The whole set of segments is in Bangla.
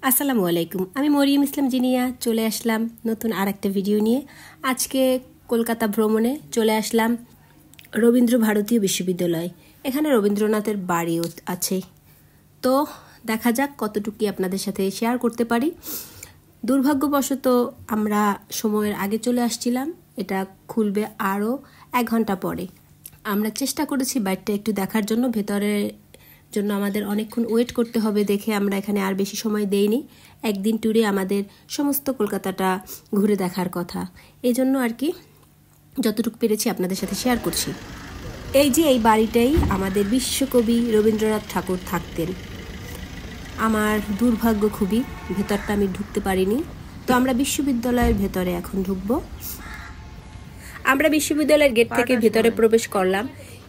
আসসালামু আলাইকুম। আমি মরিয়ম ইসলাম জিনিয়া চলে আসলাম নতুন আরেকটা ভিডিও নিয়ে। আজকে কলকাতা ভ্রমণে চলে আসলাম রবীন্দ্র ভারতীয় বিশ্ববিদ্যালয়। এখানে রবীন্দ্রনাথের বাড়িও আছে। তো দেখা যাক কতটুকু আপনাদের সাথে শেয়ার করতে পারি। দুর্ভাগ্যবশত আমরা সময়ের আগে চলে আসছিলাম, এটা খুলবে আরও 1 ঘন্টা পরে। আমরা চেষ্টা করেছি বাইরটা একটু দেখার জন্য, ভেতরের জন্য আমাদের অনেকক্ষণ ওয়েট করতে হবে দেখে আমরা এখানে আর বেশি সময় দেইনি। একদিন ট্যুরে আমাদের সমস্ত কলকাতাটা ঘুরে দেখার কথা, এই জন্য আর কি যতটুকু পেরেছি আপনাদের সাথে শেয়ার করছি। এই যে এই বাড়িটাই আমাদের বিশ্বকবি রবীন্দ্রনাথ ঠাকুর থাকতেন। আমার দুর্ভাগ্য খুবই, ভেতরটা আমি ঢুকতে পারিনি। তো আমরা বিশ্ববিদ্যালয়ের ভেতরে এখন ঢুকবো। আমরা বিশ্ববিদ্যালয়ের গেট থেকে ভেতরে প্রবেশ করলাম,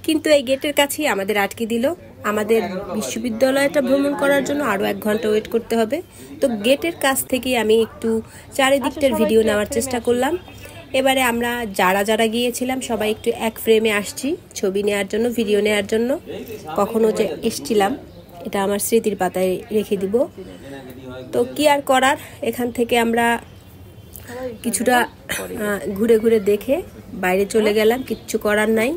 কিন্তু এই গেটের কাছেই আমাদের আটকে দিল। আমাদের বিশ্ববিদ্যালয়টা ভ্রমণ করার জন্য আরও 1 ঘন্টা ওয়েট করতে হবে। তো গেটের কাছ থেকে আমি একটু চারিদিকটার ভিডিও নেওয়ার চেষ্টা করলাম। এবারে আমরা যারা গিয়েছিলাম সবাই একটু এক ফ্রেমে আসছি ছবি নেওয়ার জন্য, ভিডিও নেওয়ার জন্য। কখনো যে এসছিলাম এটা আমার স্মৃতির পাতায় রেখে দিব। তো কি আর করার, এখান থেকে আমরা কিছুটা ঘুরে ঘুরে দেখে বাইরে চলে গেলাম। কিচ্ছু করার নাই,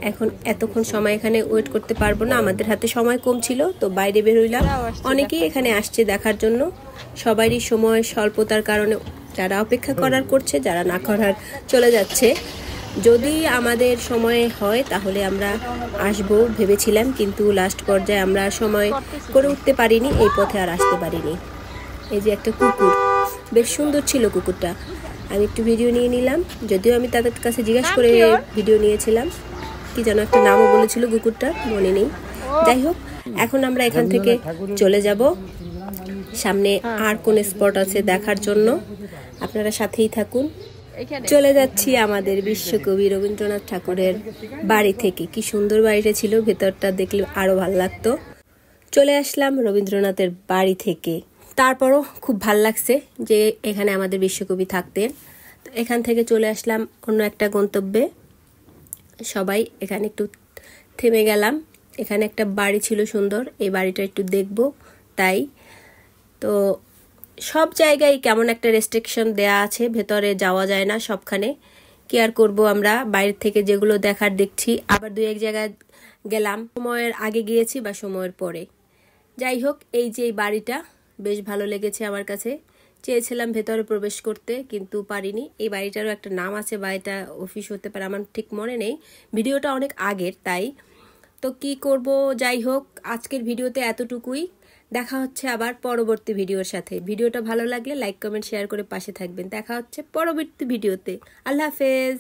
এখন এতক্ষণ সময় এখানে ওয়েট করতে পারবো না, আমাদের হাতে সময় কম ছিল। তো বাইরে বের হইলাম। অনেকেই এখানে আসছে দেখার জন্য, সবারই সময় স্বল্পতার কারণে যারা অপেক্ষা করার করছে, যারা না করার চলে যাচ্ছে। যদি আমাদের সময় হয় তাহলে আমরা আসবো ভেবেছিলাম, কিন্তু লাস্ট পর্যায়ে আমরা সময় করে উঠতে পারিনি, এই পথে আর আসতে পারিনি। এই যে একটা কুকুর, বেশ সুন্দর ছিল কুকুরটা, আমি একটু ভিডিও নিয়ে নিলাম। যদিও আমি তাদের কাছে জিজ্ঞাসা করে ভিডিও নিয়েছিলাম, কি যেন একটা নামও বলেছিল কুকুরটার, মনে নেই। যাই হোক, এখন আমরা এখান থেকে চলে যাব। সামনে আর কোন স্পট আছে দেখার জন্য, আপনারা সাথেই থাকুন। চলে যাচ্ছি আমাদের বিশ্বকবি রবীন্দ্রনাথ ঠাকুরের বাড়ি থেকে। কি সুন্দর বাড়িটা ছিল, ভেতরটা দেখলে আরো ভালো লাগতো। চলে আসলাম রবীন্দ্রনাথের বাড়ি থেকে। তারপরও খুব ভাল লাগছে যে এখানে আমাদের বিশ্বকবি থাকতেন। তো এখান থেকে চলে আসলাম অন্য একটা গন্তব্যে। সবাই এখানে একটু থেমে গেলাম। এখানে একটা বাড়ি ছিল সুন্দর, এই বাড়িটা একটু দেখব তাই। তো সব জায়গায় কেমন একটা রেস্ট্রিকশন দেয়া আছে, ভেতরে যাওয়া যায় না সবখানে। কি আর করবো, আমরা বাইরে থেকে যেগুলো দেখার দেখছি। আবার 2-1 জায়গায় গেলাম, সময়ের আগে গিয়েছি বা সময়ের পরে। যাই হোক, এই যে এই বাড়িটা বেশ ভালো লেগেছে আমার কাছে। চেয়েছিলাম ভেতরে প্রবেশ করতে, কিন্তু পারিনি। এই বাড়িটারও একটা নাম আছে, বা এটা অফিস হতে পারে, আমার ঠিক মনে নেই, ভিডিওটা অনেক আগের তাই। তো কি করব, যাই হোক, আজকের ভিডিওতে এতটুকুই। দেখা হচ্ছে আবার পরবর্তী ভিডিওর সাথে। ভিডিওটা ভালো লাগলে লাইক কমেন্ট শেয়ার করে পাশে থাকবেন। দেখা হচ্ছে পরবর্তী ভিডিওতে। আল্লাহ হাফেজ।